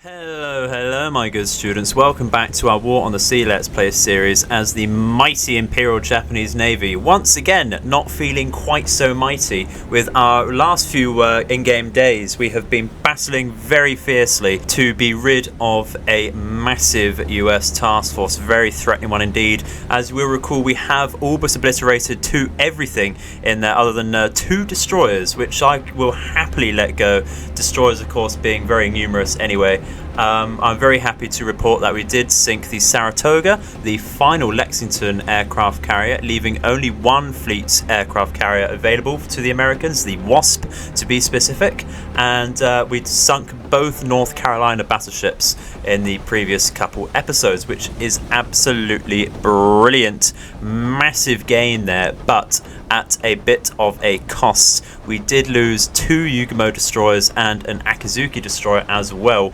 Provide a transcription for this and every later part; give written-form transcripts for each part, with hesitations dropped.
Hello my good students, welcome back to our War on the Sea Let's Play series as the mighty Imperial Japanese Navy, once again not feeling quite so mighty. With our last few in-game days, we have been battling very fiercely to be rid of a massive US task force, very threatening one indeed. As you will recall, we have all but obliterated everything in there other than 2 destroyers, which I will happily let go. Destroyers of course being very numerous anyway. I'm very happy to report that we did sink the Saratoga, the final Lexington aircraft carrier, leaving only 1 fleet aircraft carrier available to the Americans, the Wasp to be specific, and we'd sunk both North Carolina battleships in the previous couple episodes, which is absolutely brilliant. Massive gain there, but at a bit of a cost. We did lose 2 Yugumo destroyers and an Akizuki destroyer as well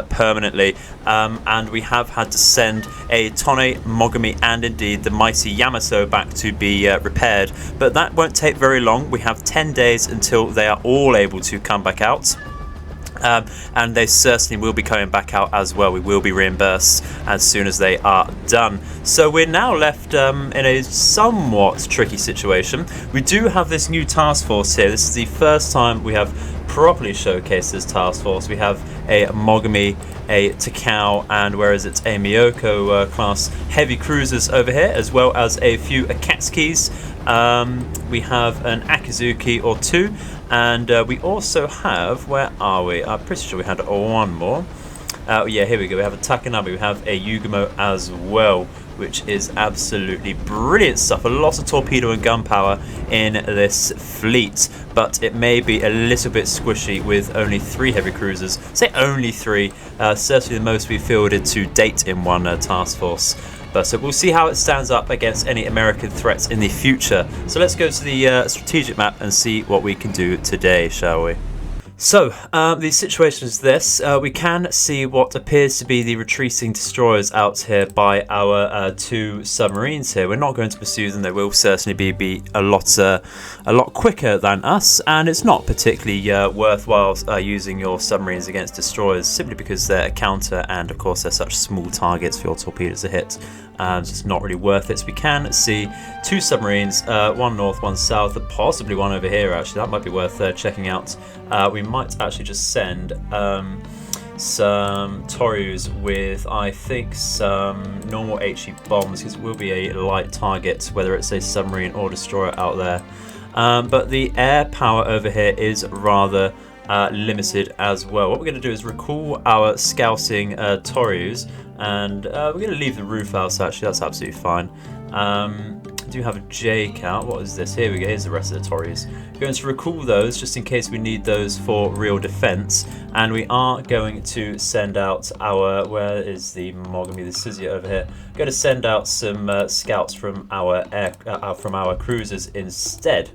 permanently, and we have had to send a Tone, Mogami and indeed the mighty Yamato back to be repaired, but that won't take very long. We have 10 days until they are all able to come back out. And they certainly will be coming back out as well. We will be reimbursed as soon as they are done. So we're now left in a somewhat tricky situation. We do have this new task force here. This is the first time we have properly showcased this task force. We have a Mogami, a Takao, and whereas it's a Miyoko class heavy cruisers over here, as well as a few Akatsukis. We have an Akizuki or 2. And we also have, where are we? I'm pretty sure we had 1 more. Yeah, here we go. We have a Takanabe, we have a Yugumo as well, which is absolutely brilliant stuff. A lot of torpedo and gun power in this fleet, but it may be a little bit squishy with only 3 heavy cruisers. Say only 3, certainly the most we fielded to date in one task force. But we'll see how it stands up against any American threats in the future. So let's go to the strategic map and see what we can do today, shall we? So, the situation is this. We can see what appears to be the retreating destroyers out here by our 2 submarines here. We're not going to pursue them. They will certainly be a lot quicker than us, and it's not particularly worthwhile using your submarines against destroyers, simply because they're a counter and of course they're such small targets for your torpedoes to hit. So it's not really worth it. So we can see 2 submarines, 1 north, 1 south, possibly 1 over here actually. That might be worth checking out. We might actually just send some Toryus with, I think, some normal HE bombs, because it will be a light target, whether it's a submarine or destroyer out there. But the air power over here is rather limited as well. What we're going to do is recall our scouting Toryus, and we're going to leave the roof house actually. That's absolutely fine. I do have a Jake out. What is this? Here we go. Here's the rest of the Tories. We're going to recall those just in case we need those for real defense, and we are going to send out our, where is the Mogami, the Suzuki over here. We're going to send out some scouts from our cruisers instead,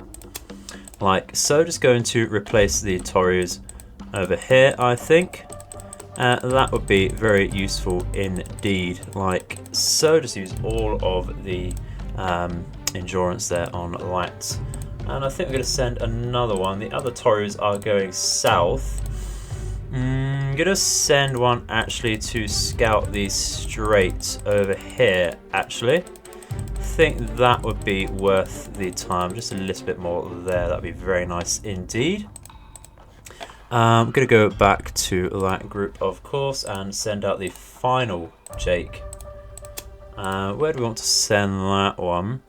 like so. Just going to replace the Tories over here, I think. That would be very useful indeed, like so. Just use all of the endurance there on light, and I think we're going to send another one. The other Tories are going south. I'm going to send one actually to scout these straight over here actually. I think that would be worth the time, just a little bit more there. That'd be very nice indeed. I'm going to go back to that group of course and send out the final Jake. Where do we want to send that one?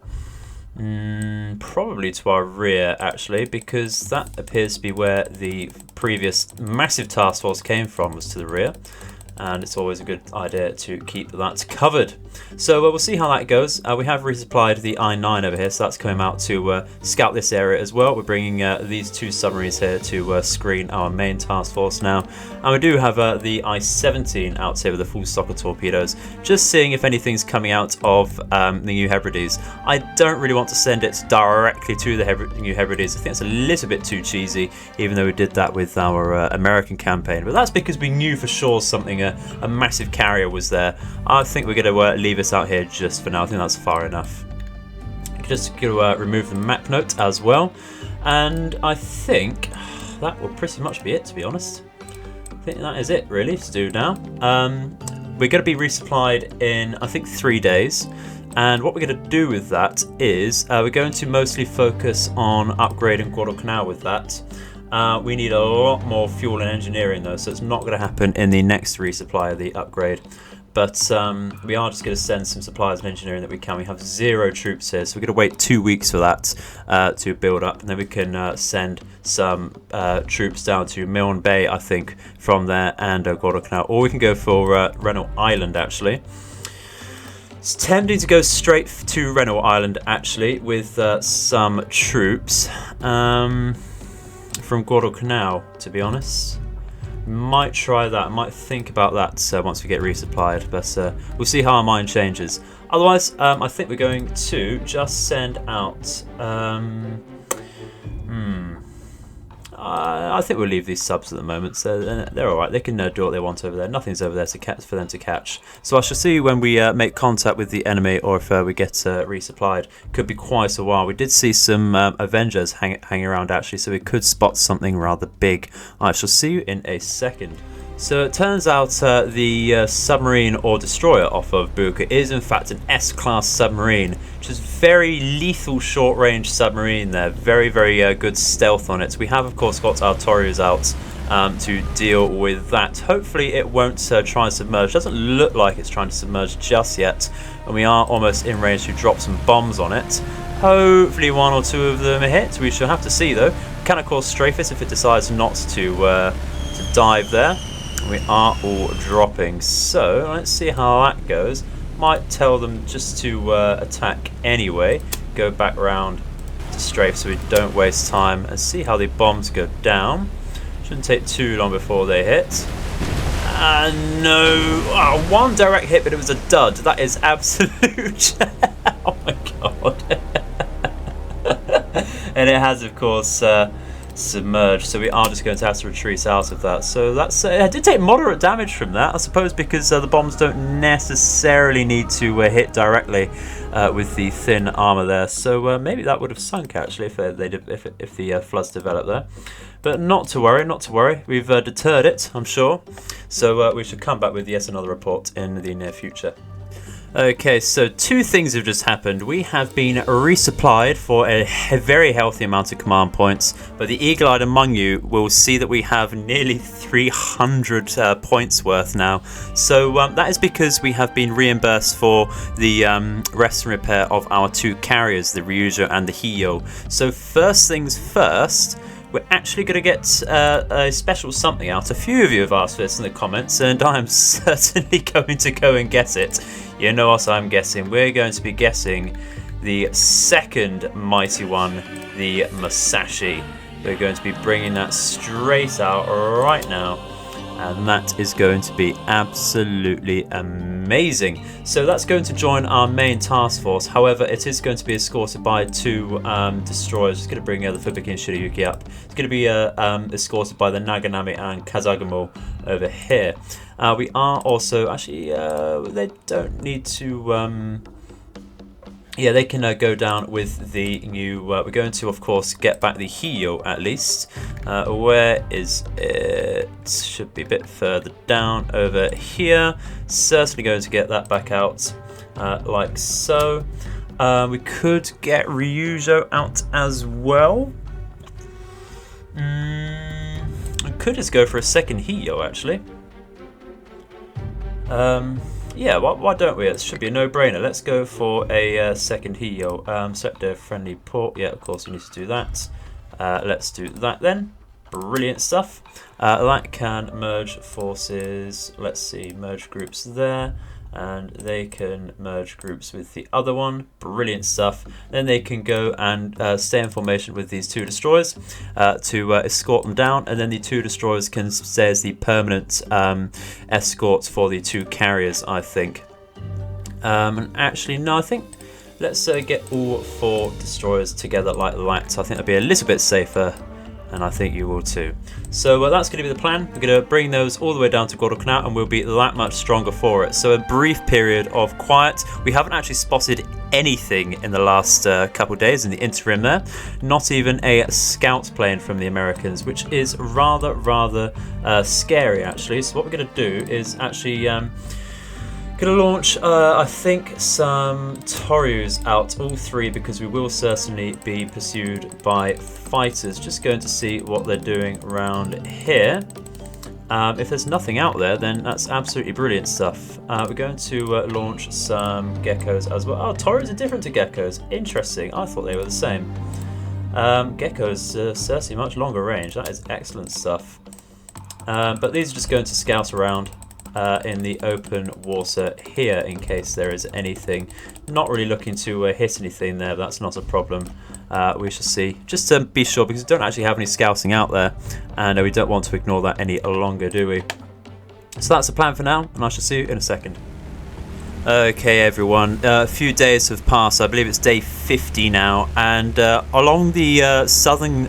Probably to our rear actually, because that appears to be where the previous massive task force came from, was to the rear. And it's always a good idea to keep that covered. So we'll see how that goes. We have resupplied the I-9 over here, so that's coming out to scout this area as well. We're bringing these 2 submarines here to screen our main task force now. And we do have the I-17 out here with a full stock of torpedoes, just seeing if anything's coming out of the New Hebrides. I don't really want to send it directly to the New Hebrides. I think it's a little bit too cheesy, even though we did that with our American campaign. But that's because we knew for sure something, a massive carrier was there. I think we're going to leave it out here just for now. I think that's far enough. Just going to remove the map note as well, and I think that will pretty much be it, to be honest. think that is it really to do now. We're going to be resupplied in, I think, 3 days. And what we're going to do with that is we're going to mostly focus on upgrading Guadalcanal with that. We need a lot more fuel and engineering though, so it's not going to happen in the next resupply of the upgrade. But we are just going to send some supplies and engineering that we can. We have 0 troops here, so we're going to wait 2 weeks for that to build up, and then we can send some troops down to Milne Bay, I think, from there, and Guadalcanal. Or we can go for Renault Island, actually. It's tempting to go straight to Renault Island, actually, with some troops from Guadalcanal, to be honest. Might try that, might think about that once we get resupplied, but we'll see how our mind changes. Otherwise, I think we're going to just send out... I think we'll leave these subs at the moment, so they're alright. They can do what they want over there. Nothing's over there for them to catch. So I shall see when we make contact with the enemy, or if we get resupplied. Could be quite a while. We did see some Avengers hanging around, actually, so we could spot something rather big. I shall see you in a second. So it turns out the submarine or destroyer off of Buka is in fact an S-class submarine, which is very lethal short-range submarine there. Very, very good stealth on it. We have, of course, got our Torios out to deal with that. Hopefully it won't try and submerge. Doesn't look like it's trying to submerge just yet, and we are almost in range to drop some bombs on it. Hopefully 1 or 2 of them hit. We shall have to see though. We can of course strafe it if it decides not to dive there. We are all dropping, so let's see how that goes. Might tell them just to attack anyway. Go back round to strafe so we don't waste time, and see how the bombs go down. Shouldn't take too long before they hit. No, oh, 1 direct hit, but it was a dud. That is absolute. Oh my god. And it has, of course, submerged, so we are just going to have to retreat out of that. So that's I did take moderate damage from that, I suppose, because the bombs don't necessarily need to hit directly with the thin armor there. So maybe that would have sunk actually if the floods developed there. But not to worry, not to worry. We've deterred it, I'm sure. So we should come back with yet another report in the near future. Okay, so 2 things have just happened. We have been resupplied for a very healthy amount of command points, but the eagle-eyed among you will see that we have nearly 300 points worth now. So that is because we have been reimbursed for the rest and repair of our 2 carriers, the Ryujo and the Hiyo. So first things first, we're actually going to get a special something out. A few of you have asked for this in the comments, and I am certainly going to go and get it. You know what I'm guessing. We're going to be guessing the second mighty one, the Musashi. We're going to be bringing that straight out right now, and that is going to be absolutely amazing. So that's going to join our main task force. However, it is going to be escorted by 2 destroyers. It's going to bring the Fubuki and Shirayuki up. It's going to be escorted by the Naganami and Kazagamo over here. We are also actually they don't need to yeah, they can go down with the new we're going to of course get back the Hiyo at least. Where is it? Should be a bit further down over here. Certainly going to get that back out like so. We could get Ryujo out as well. I could just go for a second Hiyo actually. Yeah, why don't we? It should be a no-brainer. Let's go for a second Hiyo. Select a friendly port. Yeah, of course we need to do that. Let's do that then. Brilliant stuff. That can merge forces. Let's see, merge groups there. And they can merge groups with the other one. Brilliant stuff. Then they can go and stay in formation with these 2 destroyers to escort them down, and then the 2 destroyers can stay as the permanent escorts for the 2 carriers, I think. And actually, no, I think let's get all 4 destroyers together like that. I think that'd be a little bit safer. and I think you will too. So that's going to be the plan. We're going to bring those all the way down to Guadalcanal, and we'll be that much stronger for it. So a brief period of quiet. We haven't actually spotted anything in the last couple of days in the interim there. Not even a scout plane from the Americans, which is rather scary actually. So what we're going to do is actually going to launch, I think, some Toryus out, all three, because we will certainly be pursued by fighters. Just going to see what they're doing around here. If there's nothing out there, then that's absolutely brilliant stuff. We're going to launch some geckos as well. Oh, Toryus are different to geckos. Interesting. I thought they were the same. Geckos certainly much longer range. That is excellent stuff. But these are just going to scout around in the open water here in case there is anything. Not really looking to hit anything there, but that's not a problem. We shall see. Just to be sure, because we don't actually have any scouting out there, and we don't want to ignore that any longer, do we? So that's the plan for now, and I shall see you in a second. Okay everyone, a few days have passed. I believe it's day 50 now, and along the southern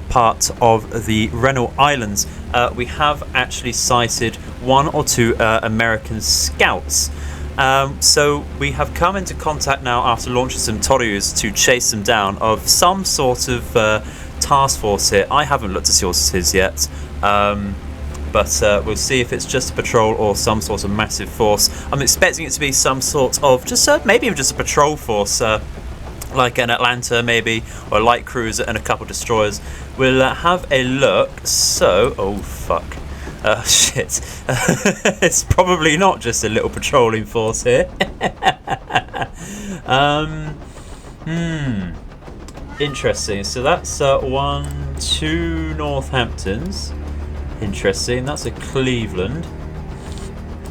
part of the Rennell Islands we have actually sighted one or two American scouts. So we have come into contact now after launching some Toryus to chase them down of some sort of task force here. I haven't looked to see what it is yet. But we'll see if it's just a patrol or some sort of massive force. I'm expecting it to be some sort of just maybe even just a patrol force, like an Atlanta maybe, or a light cruiser and a couple destroyers. We'll have a look. So, oh fuck, shit, it's probably not just a little patrolling force here. Interesting. So that's 1, 2 Northamptons. Interesting, that's a Cleveland.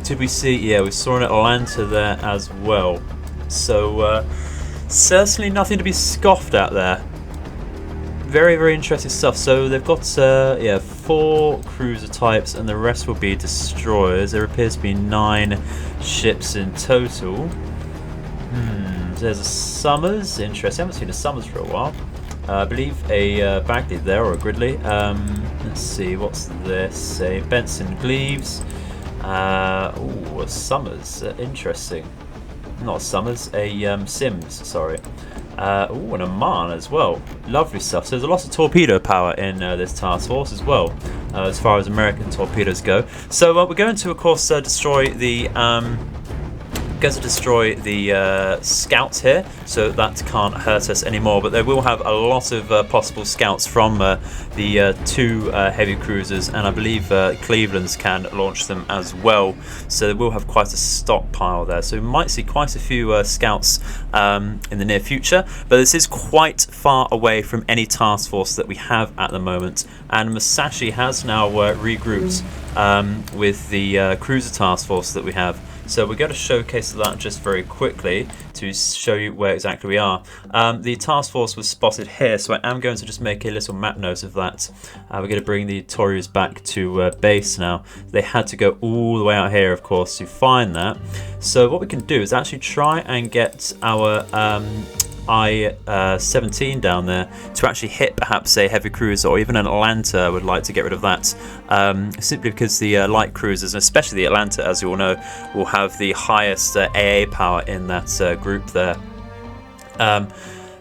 Did we see? Yeah, we saw an Atlanta there as well. So certainly nothing to be scoffed at there. Very interesting stuff. So they've got 4 cruiser types, and the rest will be destroyers. There appears to be 9 ships in total. There's a Summers. Interesting. I haven't seen a Summers for a while. I believe a Bagley there, or a Gridley. Let's see, what's this? A Benson Gleaves. Ooh, a Summers. Interesting. Not a Summers, a Sims, sorry. Ooh, and a Man as well. Lovely stuff. So there's a lot of torpedo power in this task force as well, as far as American torpedoes go. So we're going to, of course, destroy the scouts here, so that can't hurt us anymore, but they will have a lot of possible scouts from the 2 heavy cruisers, and I believe Cleveland's can launch them as well, so they will have quite a stockpile there, so we might see quite a few scouts in the near future. But this is quite far away from any task force that we have at the moment, and Musashi has now regrouped with the cruiser task force that we have. So we're going to showcase that just very quickly to show you where exactly we are. The task force was spotted here, so I am going to just make a little map note of that. We're going to bring the Toryus back to base now. They had to go all the way out here, of course, to find that. So what we can do is actually try and get our I-17 down there to actually hit perhaps a heavy cruiser, or even an Atlanta. I would like to get rid of that, simply because the light cruisers, and especially the Atlanta, as you all know, will have the highest AA power in that group there,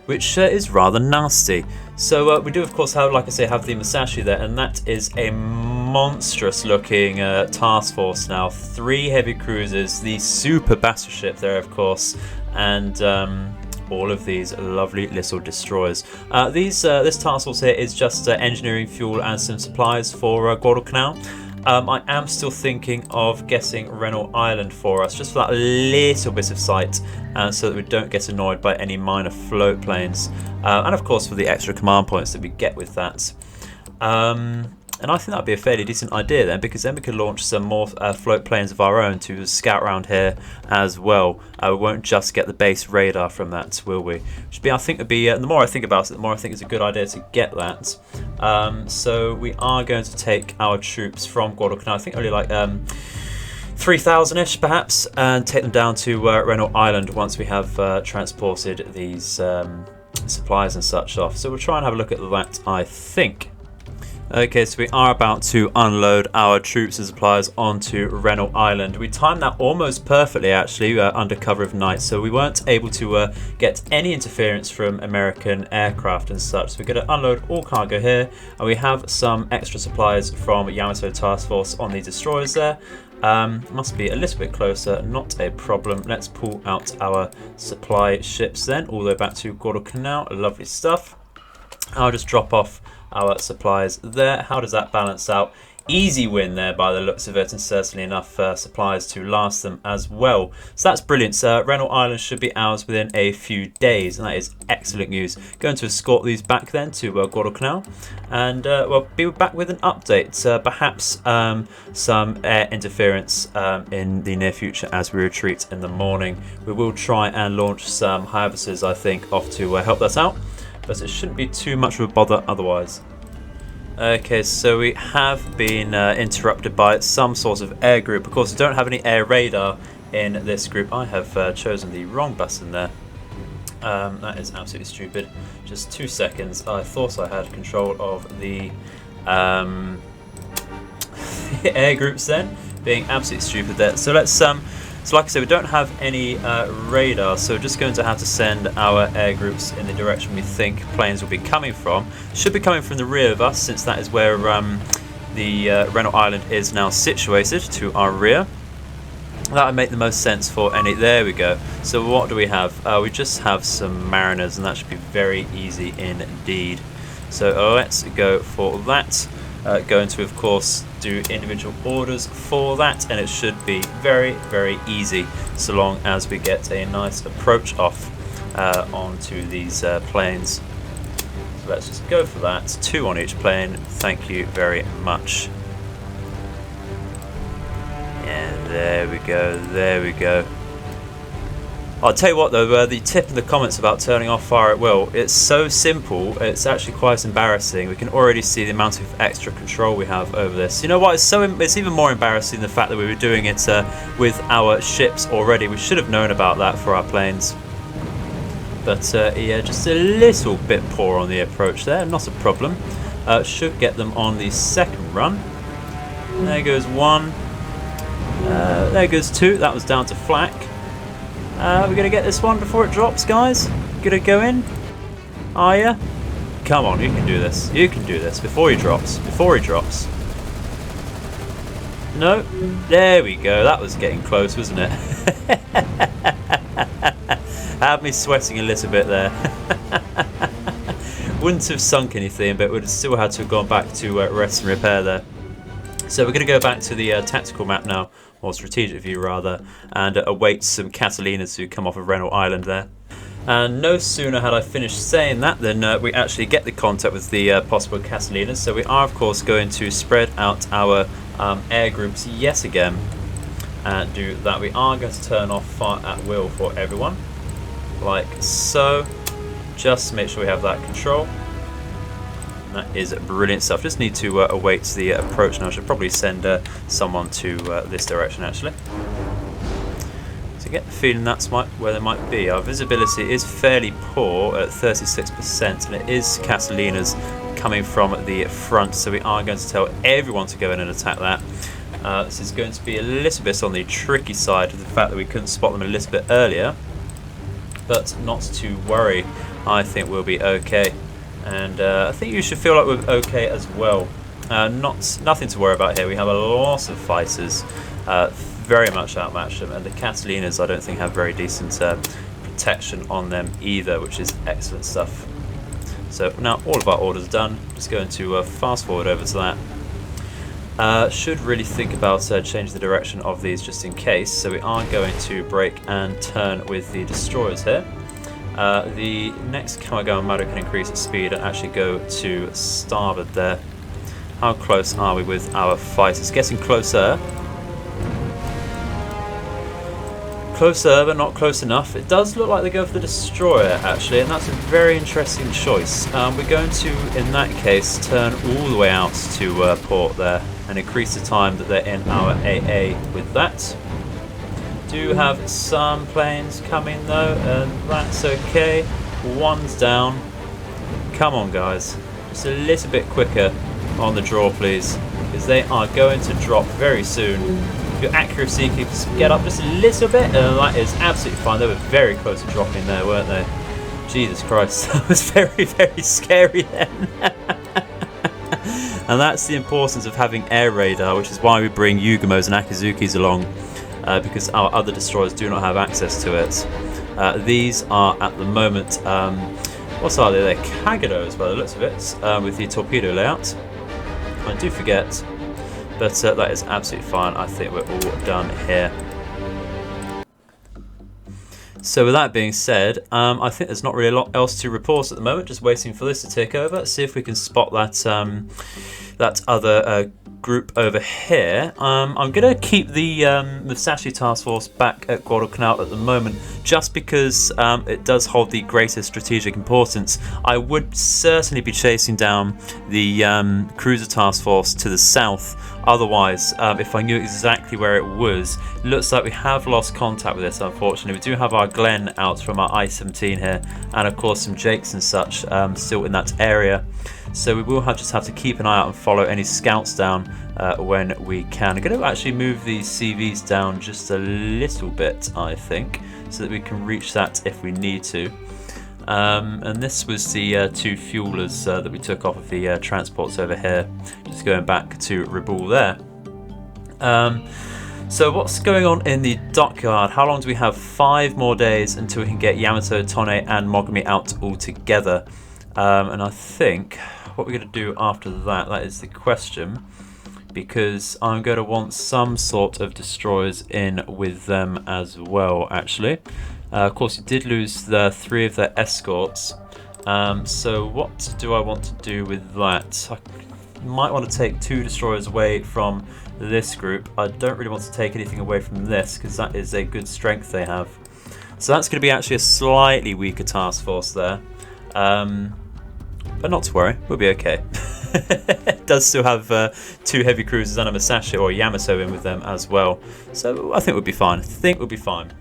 which is rather nasty. So we do, of course, have, like I say, have the Musashi there, and that is a monstrous looking task force now. 3 heavy cruisers, the super battleship there, of course, and all of these lovely little destroyers. This task force here is just engineering, fuel and some supplies for Guadalcanal. I am still thinking of getting Rennell Island for us, just for that little bit of sight, so that we don't get annoyed by any minor float planes, and of course for the extra command points that we get with that. And I think that'd be a fairly decent idea then, because then we could launch some more float planes of our own to scout around here as well. We won't just get the base radar from that, will we? Which I think would be, the more I think about it, the more I think it's a good idea to get that. So we are going to take our troops from Guadalcanal, I think only like 3,000-ish perhaps, and take them down to Rennell Island once we have transported these supplies and such off. So we'll try and have a look at that, I think. Okay, so we are about to unload our troops and supplies onto Rennell Island. We timed that almost perfectly, actually, under cover of night, so we weren't able to get any interference from American aircraft and such. So we're going to unload all cargo here, and we have some extra supplies from Yamato Task Force on the destroyers there. Must be a little bit closer, not a problem. Let's pull out our supply ships then, all the way back to Guadalcanal. Lovely stuff. I'll just drop off our supplies there. How does that balance out? Easy win there by the looks of it, and certainly enough supplies to last them as well. So that's brilliant. Rennell Island should be ours within a few days, and that is excellent news. Going to escort these back then to Guadalcanal, and we'll be back with an update. Perhaps some air interference in the near future as we retreat in the morning. We will try and launch some Hayabuses, I think, off to help us out, but it shouldn't be too much of a bother otherwise. Okay, so we have been interrupted by some sort of air group. Of course, we don't have any air radar in this group. I have chosen the wrong button there. That is absolutely stupid. Just 2 seconds. I thought I had control of the air groups then. Being absolutely stupid there. So let's so like I said, we don't have any radar, so we're just going to have to send our air groups in the direction we think planes will be coming from. Should be coming from the rear of us, since that is where the Rennell Island is now situated, to our rear. That would make the most sense for any. There we go. So what do we have? We just have some mariners, and that should be very easy indeed. So let's go for that. Going to, of course, do individual orders for that, and it should be very, very easy, so long as we get a nice approach off onto these planes. So let's just go for that. 2 on each plane. Thank you very much. And there we go. There we go. I'll tell you what though, the tip in the comments about turning off fire at will, it's so simple, it's actually quite embarrassing. We can already see the amount of extra control we have over this. You know what, it's even more embarrassing the fact that we were doing it with our ships already. We should have known about that for our planes. But yeah, just a little bit poor on the approach there, not a problem. Should get them on the second run. There goes 1. There goes 2, that was down to flak. We're going to get this one before it drops, guys. Going to go in. Are ya? Come on, you can do this. You can do this before he drops. Before he drops. No. There we go. That was getting close, wasn't it? Had me sweating a little bit there. Wouldn't have sunk anything, but would have still had to have gone back to rest and repair there. So we're going to go back to the tactical map now, or strategic view rather, and await some Catalinas to come off of Rennell Island there. And no sooner had I finished saying that than we actually get the contact with the possible Catalinas. So we are of course going to spread out our air groups yet again and do that. We are going to turn off fire at will for everyone, like so, just to make sure we have that control. That is brilliant stuff. Just need to await the approach now. I should probably send someone to this direction actually. So get the feeling that's where they might be. Our visibility is fairly poor at 36%, and it is Catalinas coming from the front, so we are going to tell everyone to go in and attack that. This is going to be a little bit on the tricky side of the fact that we couldn't spot them a little bit earlier, but not to worry. I think we'll be okay. And I think you should feel like we're okay as well. Nothing to worry about here. We have a lot of fighters, very much outmatched them, and the Catalinas I don't think have very decent protection on them either, which is excellent stuff. So now all of our orders done. Just going to fast forward over to that. Should really think about changing the direction of these just in case. So we are going to brake and turn with the destroyers here. The next Kamigawa Armada can increase its speed and actually go to starboard there. How close are we with our fighters? Getting closer. Closer, but not close enough. It does look like they go for the destroyer actually, and that's a very interesting choice. We're going to, in that case, turn all the way out to port there and increase the time that they're in our AA with that. Do have some planes coming though, and that's okay. 1's down. Come on guys, just a little bit quicker on the draw, please, because they are going to drop very soon. If your accuracy can get up just a little bit, that is absolutely fine. They were very close to dropping there, weren't they? Jesus Christ, that was very, very scary then. And that's the importance of having air radar, which is why we bring Yugamos and Akizukis along, because our other destroyers do not have access to it. These are at the moment, what are they? They're Kagados by the looks of it, with the torpedo layout. I do forget, but that is absolutely fine. I think we're all done here. So with that being said, I think there's not really a lot else to report at the moment. Just waiting for this to take over. See if we can spot that that other group over here. I'm going to keep the Musashi Task Force back at Guadalcanal at the moment, just because it does hold the greatest strategic importance. I would certainly be chasing down the Cruiser Task Force to the south. Otherwise, if I knew exactly where it was, looks like we have lost contact with this, unfortunately. We do have our Glenn out from our I-17 here, and of course some Jakes and such still in that area. So we will just have to keep an eye out and follow any scouts down when we can. I'm going to actually move these CVs down just a little bit, I think, so that we can reach that if we need to. And this was the two fuelers that we took off of the transports over here, just going back to Rabaul there. So what's going on in the dockyard? How long do we have? 5 more days until we can get Yamato, Tone and Mogami out all together. And I think what we're going to do after that, that is the question, because I'm going to want some sort of destroyers in with them as well, actually. Of course, you did lose the 3 of their escorts. So what do I want to do with that? I might want to take 2 destroyers away from this group. I don't really want to take anything away from this, because that is a good strength they have. So that's going to be actually a slightly weaker task force there. But not to worry, we'll be okay. It does still have 2 heavy cruisers and a Musashi or a Yamato in with them as well. So I think we'll be fine.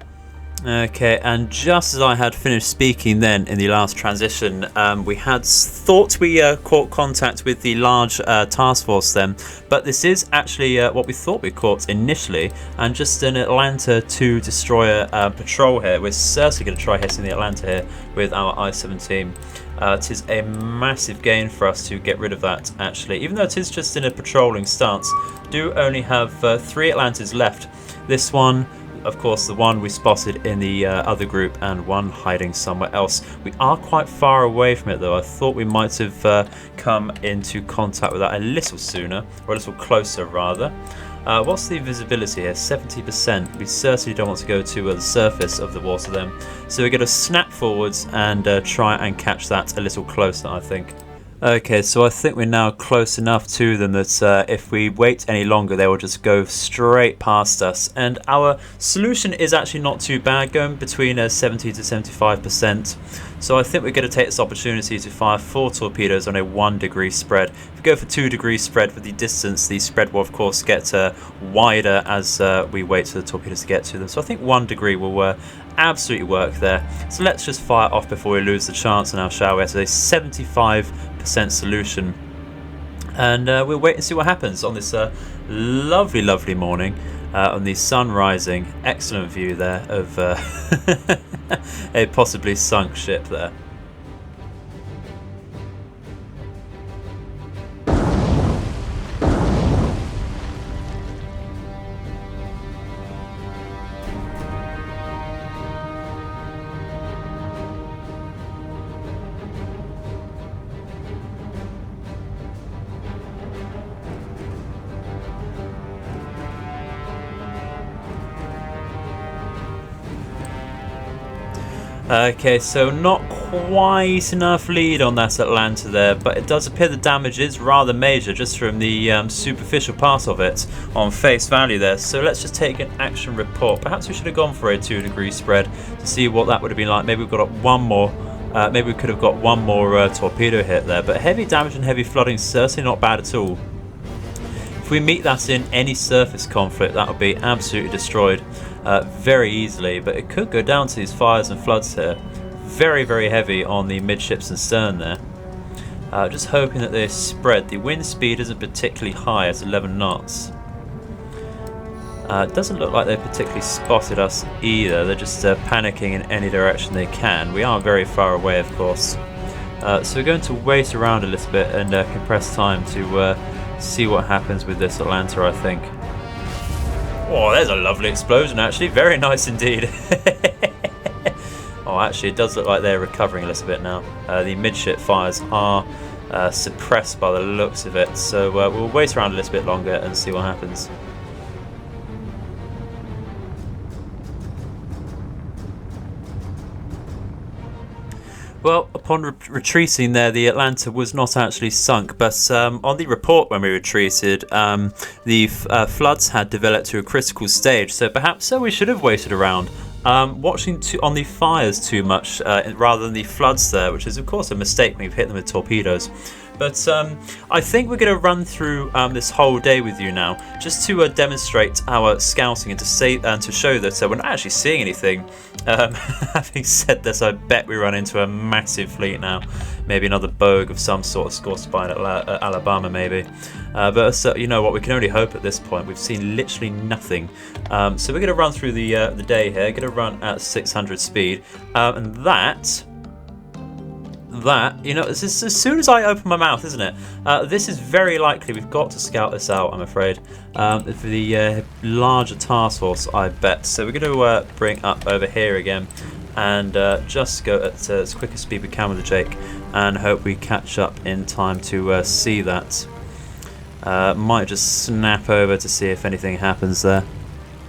Okay, and just as I had finished speaking then in the last transition, we had thought we caught contact with the large task force then, but this is actually what we thought we caught initially, and just an Atlanta 2 destroyer patrol here. We're certainly going to try hitting the Atlanta here with our I-17. It is a massive gain for us to get rid of that, actually. Even though it is just in a patrolling stance, do only have 3 Atlantas left. This one, of course, the one we spotted in the other group, and one hiding somewhere else. We are quite far away from it, though. I thought we might have come into contact with that a little sooner, or a little closer, rather. What's the visibility here? 70%. We certainly don't want to go to the surface of the water then. So we're going to snap forwards and try and catch that a little closer, I think. Okay, so I think we're now close enough to them that if we wait any longer, they will just go straight past us. And our solution is actually not too bad, going between 70 to 75%. So I think we're going to take this opportunity to fire 4 torpedoes on a 1 degree spread. If we go for 2 degree spread with the distance, the spread will of course get wider as we wait for the torpedoes to get to them. So I think 1 degree will absolutely work there. So let's just fire off before we lose the chance now, shall we? So a 75% solution, and we'll wait and see what happens on this lovely, lovely morning on the sun rising. Excellent view there of a possibly sunk ship there. Okay, so not quite enough lead on that Atlanta there, but it does appear the damage is rather major just from the superficial part of it on face value there. So let's just take an action report. Perhaps we should have gone for a 2 degree spread to see what that would have been like. Maybe we've got one more. Maybe we could have got one more torpedo hit there, but heavy damage and heavy flooding is certainly not bad at all. If we meet that in any surface conflict, that would be absolutely destroyed very easily, but it could go down to these fires and floods here. Very, very heavy on the midships and stern there. Just hoping that they spread. The wind speed isn't particularly high at 11 knots. It doesn't look like they've particularly spotted us either. They're just panicking in any direction they can. We are very far away, of course. So we're going to wait around a little bit and compress time to see what happens with this Atlanta, I think. Oh, there's a lovely explosion, actually. Very nice indeed. Oh, actually, it does look like they're recovering a little bit now. The midship fires are suppressed by the looks of it. So we'll wait around a little bit longer and see what happens. Well, upon retreating there, the Atlanta was not actually sunk, but on the report when we retreated, the floods had developed to a critical stage, so perhaps we should have waited around. Watching on the fires too much rather than the floods there, which is of course a mistake when you've hit them with torpedoes. But I think we're going to run through this whole day with you now, just to demonstrate our scouting and to show that we're not actually seeing anything. Having said this, I bet we run into a massive fleet now. Maybe another bogue of some sort, of course, by Alabama maybe. But you know what, we can only hope at this point. We've seen literally nothing. So we're going to run through the day here. Going to run at 600 speed, and that, you know, this is as soon as I open my mouth, isn't it? This is very likely. We've got to scout this out, I'm afraid. For the larger task force, I bet. So we're going to bring up over here again and just go at as quick a speed we can with the Jake and hope we catch up in time to see that. Might just snap over to see if anything happens there.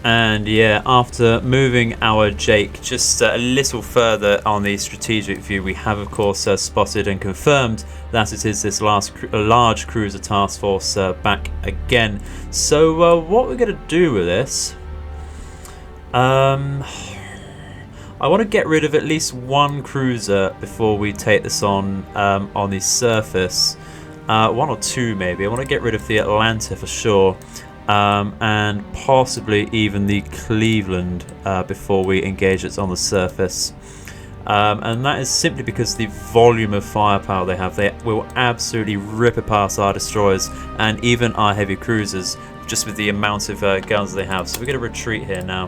And yeah, after moving our Jake just a little further on the strategic view, we have of course spotted and confirmed that it is this large cruiser task force back again. So what we're going to do with this, I want to get rid of at least one cruiser before we take this on the surface. One or two maybe. I want to get rid of the Atlanta for sure. And possibly even the Cleveland before we engage it on the surface. And that is simply because the volume of firepower they have. They will absolutely rip apart our destroyers and even our heavy cruisers just with the amount of guns they have. So we're going to retreat here now.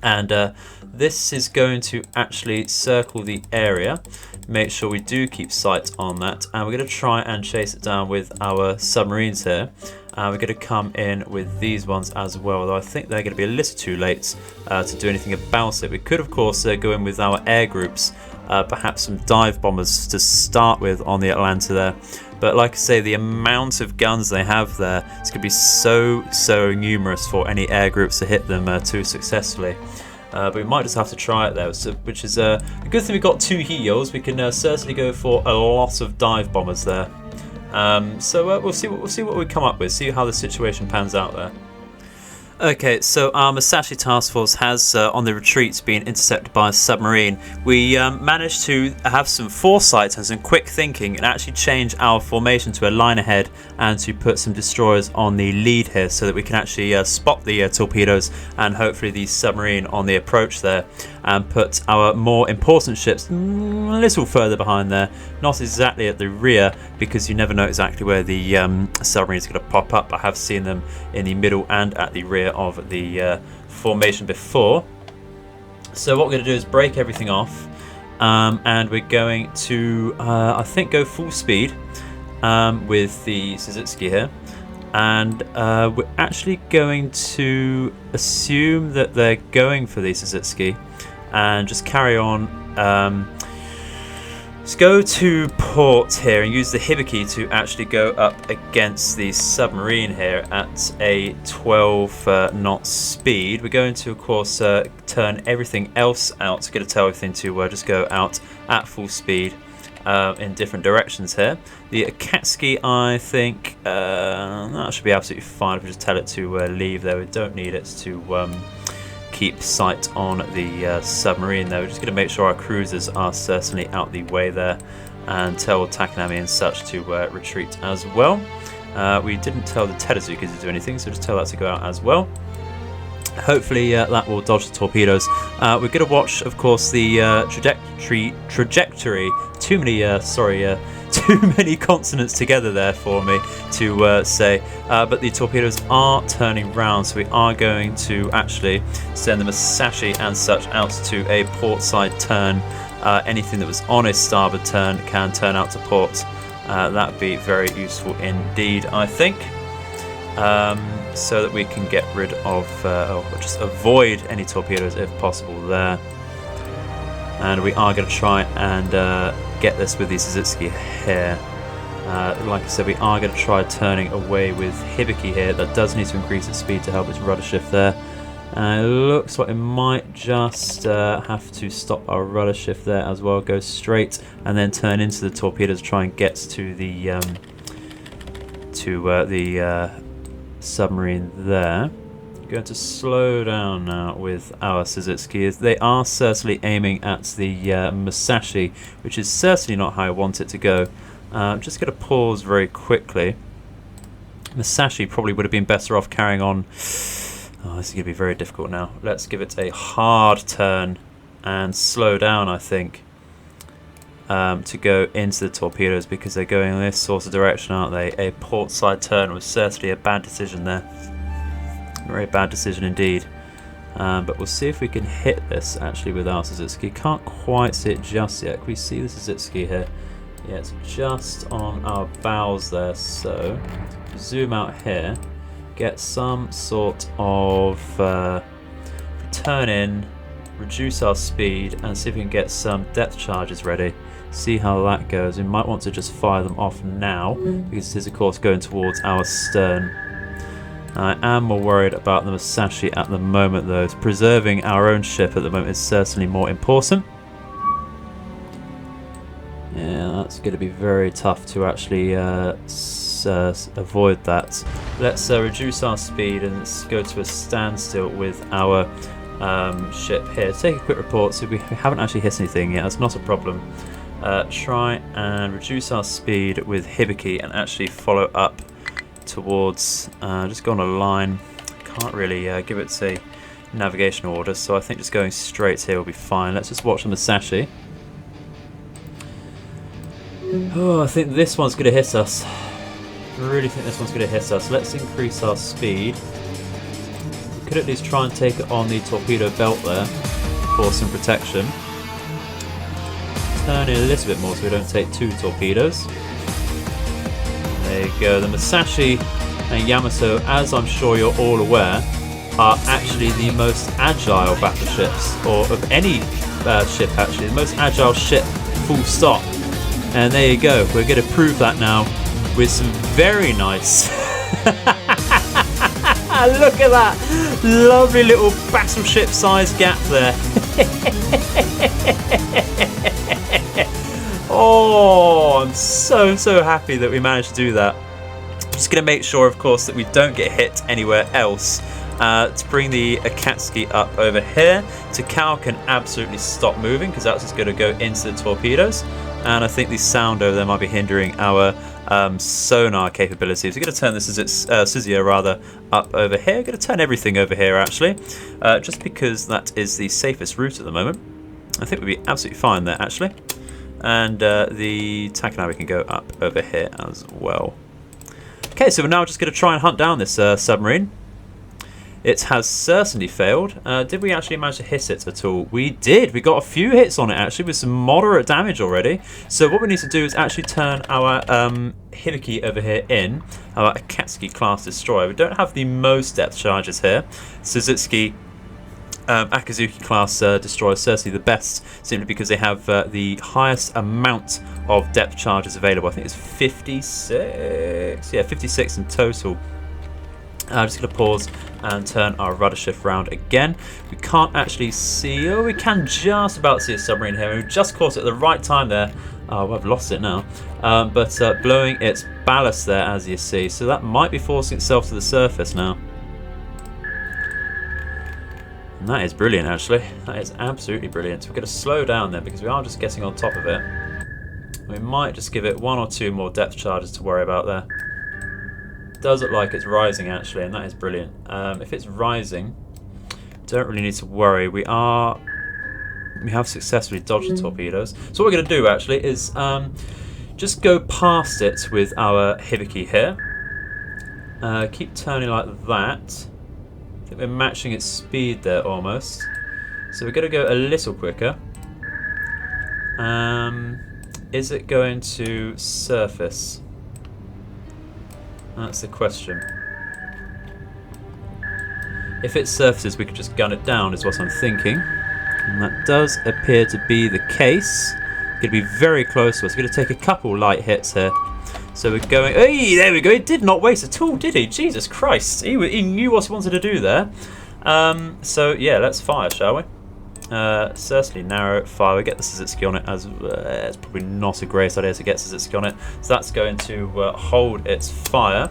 And this is going to actually circle the area. Make sure we do keep sight on that. And we're going to try and chase it down with our submarines here. We're going to come in with these ones as well, though I think they're going to be a little too late to do anything about it. We could, of course, go in with our air groups, perhaps some dive bombers to start with on the Atlanta there. But like I say, the amount of guns they have there, it's going to be so numerous for any air groups to hit them too successfully. But we might just have to try it there, which is a good thing we've got two heels. We can certainly go for a lot of dive bombers there. So we'll see what we come up with. See how the situation pans out there. Okay, so our Musashi task force has, on the retreat, been intercepted by a submarine. We managed to have some foresight and some quick thinking and actually change our formation to a line ahead and to put some destroyers on the lead here so that we can actually spot the torpedoes and hopefully the submarine on the approach there, and put our more important ships a little further behind there, not exactly at the rear because you never know exactly where the submarine is going to pop up. I have seen them in the middle and at the rear of the formation before. So what we're going to do is break everything off, and we're going to I think go full speed with the Suzuki here, and we're actually going to assume that they're going for the Suzuki and just carry on. Let's go to port here and use the Hibiki to actually go up against the submarine here at a 12 knot speed. We're going to, of course, turn everything else out. Going to tell everything to just go out at full speed in different directions here. The Akatsuki, I think, that should be absolutely fine if we just tell it to leave there. We don't need it to keep sight on the submarine there. We're just going to make sure our cruisers are certainly out the way there and tell Takanami and such to retreat as well. We didn't tell the Teruzuka to do anything, so just tell that to go out as well. Hopefully that will dodge the torpedoes. We're going to watch, of course, the trajectory. Too too many consonants together there for me to say. But the torpedoes are turning round, so we are going to actually send the Musashi and such out to a port side turn. Anything that was on a starboard turn can turn out to port. That would be very useful indeed, I think. So that we can get rid of, or just avoid any torpedoes if possible there. And we are going to try and get this with the Suzuki here. Like I said, we are going to try turning away with Hibiki here. That does need to increase its speed to help its rudder shift there. And it looks like it might just have to stop our rudder shift there as well. Go straight and then turn into the torpedo to try and get to the submarine there. Going to slow down now with our Suzuki, as they are certainly aiming at the Musashi, which is certainly not how I want it to go. I'm just going to pause very quickly. Musashi probably would have been better off carrying on. Oh, this is going to be very difficult now. Let's give it a hard turn and slow down, I think, to go into the torpedoes, because they're going in this sort of direction, aren't they? A port side turn was certainly a bad decision there. Very bad decision indeed. But we'll see if we can hit this actually with our Suzuki. Can't quite see it just yet. Can we see the Suzuki here? Yeah, it's just on our bows there. So zoom out here, get some sort of turn in, reduce our speed, and see if we can get some depth charges ready. See how that goes. We might want to just fire them off now, because it is of course going towards our stern. I am more worried about the Musashi at the moment though. Preserving our own ship at the moment is certainly more important. Yeah, that's going to be very tough to actually avoid that. Let's reduce our speed and let's go to a standstill with our ship here. Take a quick report. So we haven't actually hit anything yet. That's not a problem. Try and reduce our speed with Hibiki and actually follow up towards, just go on a line. Can't really give it a navigation order, so I think just going straight here will be fine. Let's just watch the Musashi. Oh, I think this one's going to hit us. I really think this one's going to hit us. Let's increase our speed. We could at least try and take it on the torpedo belt there for some protection. Turn it a little bit more so we don't take two torpedoes. There you go. The Musashi and Yamato, as I'm sure you're all aware, are actually the most agile battleships, or of any ship actually, the most agile ship, full stop. And there you go. We're going to prove that now with some very nice... Look at that! Lovely little battleship size gap there. Oh, I'm so happy that we managed to do that. Just going to make sure, of course, that we don't get hit anywhere else. To bring the Akatsuki up over here. Takao can absolutely stop moving because that's just going to go into the torpedoes. And I think the sound over there might be hindering our sonar capabilities. We're going to turn this Suzuki rather up over here. We're going to turn everything over here actually, just because that is the safest route at the moment. I think we'll be absolutely fine there actually. And the Takanabe can go up over here as well. Okay, so we're now just going to try and hunt down this submarine. It has certainly failed. Did we actually manage to hit it at all? We did. We got a few hits on it actually with some moderate damage already. So what we need to do is actually turn our Hibiki over here in, our Akatsuki class destroyer. We don't have the most depth charges here. Suzuki Akazuki class destroyers certainly the best, simply because they have the highest amount of depth charges available. I think it's 56. Yeah, 56 in total. I'm just going to pause and turn our rudder shift round again. We can't actually see, oh, we can just about see a submarine here. We just caught it at the right time there. Oh, I've lost it now. But blowing its ballast there, as you see. So that might be forcing itself to the surface now. And that is brilliant, actually. That is absolutely brilliant. We're going to slow down then because we are just getting on top of it. We might just give it one or two more depth charges to worry about there. It does look like it's rising, actually, and that is brilliant. If it's rising, don't really need to worry. We have successfully dodged the torpedoes. So what we're going to do, actually, is just go past it with our hibiki here. Keep turning like that. I think we're matching its speed there almost. So we're going to go a little quicker. Is it going to surface? That's the question. If it surfaces, we could just gun it down, is what I'm thinking. And that does appear to be the case. It's going to be very close to us. We're going to take a couple light hits here. So we're going... Hey, there we go. He did not waste at all, did he? Jesus Christ. He knew what he wanted to do there. So, yeah, let's fire, shall we? Certainly narrow fire. We get the Suzuki on it, as it's probably not a great idea to get Suzuki on it. So that's going to hold its fire.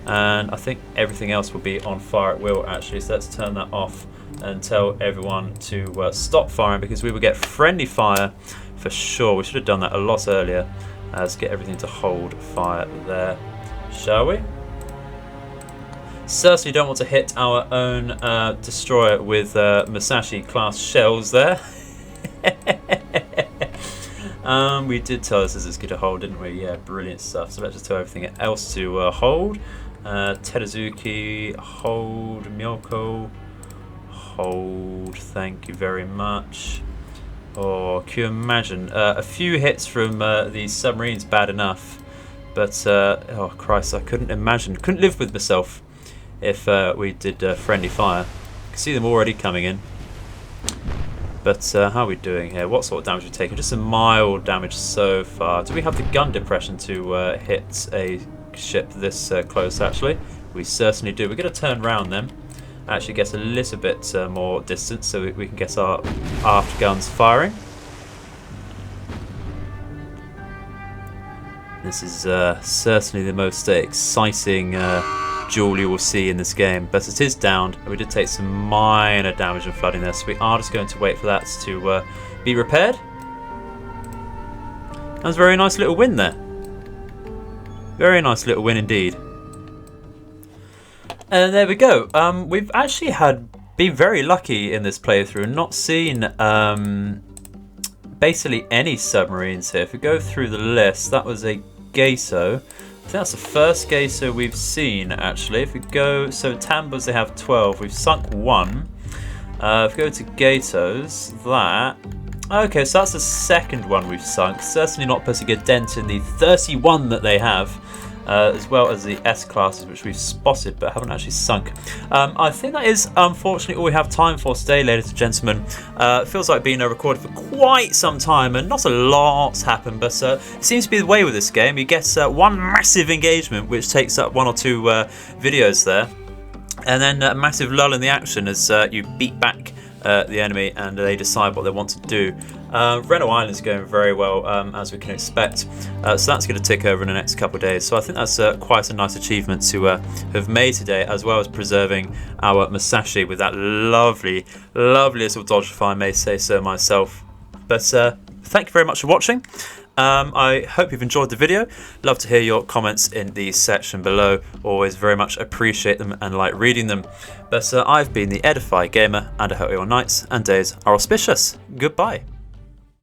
And I think everything else will be on fire at will, actually. So let's turn that off and tell everyone to stop firing, because we will get friendly fire for sure. We should have done that a lot earlier. Let's get everything to hold fire there, shall we? Certainly don't want to hit our own destroyer with Musashi class shells there. We did tell us this is good to hold, didn't we? Yeah, brilliant stuff. So let's just tell everything else to hold. Teruzuki, hold. Myoko, hold. Thank you very much. Oh, can you imagine? A few hits from these submarines, bad enough. But, oh Christ, I couldn't imagine. Couldn't live with myself if we did friendly fire. You can see them already coming in. But how are we doing here? What sort of damage are we taking? Just some mild damage so far. Do we have the gun depression to hit a ship this close, actually? We certainly do. We're going to turn round then. Actually get a little bit more distance so we can get our aft guns firing. This is certainly the most exciting duel you will see in this game, but it is downed, and we did take some minor damage and flooding there, so we are just going to wait for that to be repaired. That was a very nice little win there. Very nice little win indeed. And there we go. We've actually been very lucky in this playthrough, not seen basically any submarines here. If we go through the list, that was a Geiso. I think that's the first Geiso we've seen, actually. If we go, so Tambas, they have 12. We've sunk 1. If we go to Geisos, that... Okay, so that's the second one we've sunk. Certainly not putting a dent in the 31 that they have, as well as the S-classes, which we've spotted but haven't actually sunk. I think that is, unfortunately, all we have time for today, ladies and gentlemen. It feels like being recorded for quite some time, and not a lot's happened, but it seems to be the way with this game. You get one massive engagement, which takes up 1 or 2 videos there, and then a massive lull in the action as you beat back the enemy and they decide what they want to do. Reno Island is going very well, as we can expect, so that's going to tick over in the next couple of days. So I think that's quite a nice achievement to have made today, as well as preserving our Musashi with that lovely, lovely little dodge, if I may say so myself. But thank you very much for watching. I hope you've enjoyed the video. Love to hear your comments in the section below. Always very much appreciate them and like reading them. But I've been the Edified Gamer, and I hope your nights and days are auspicious. Goodbye.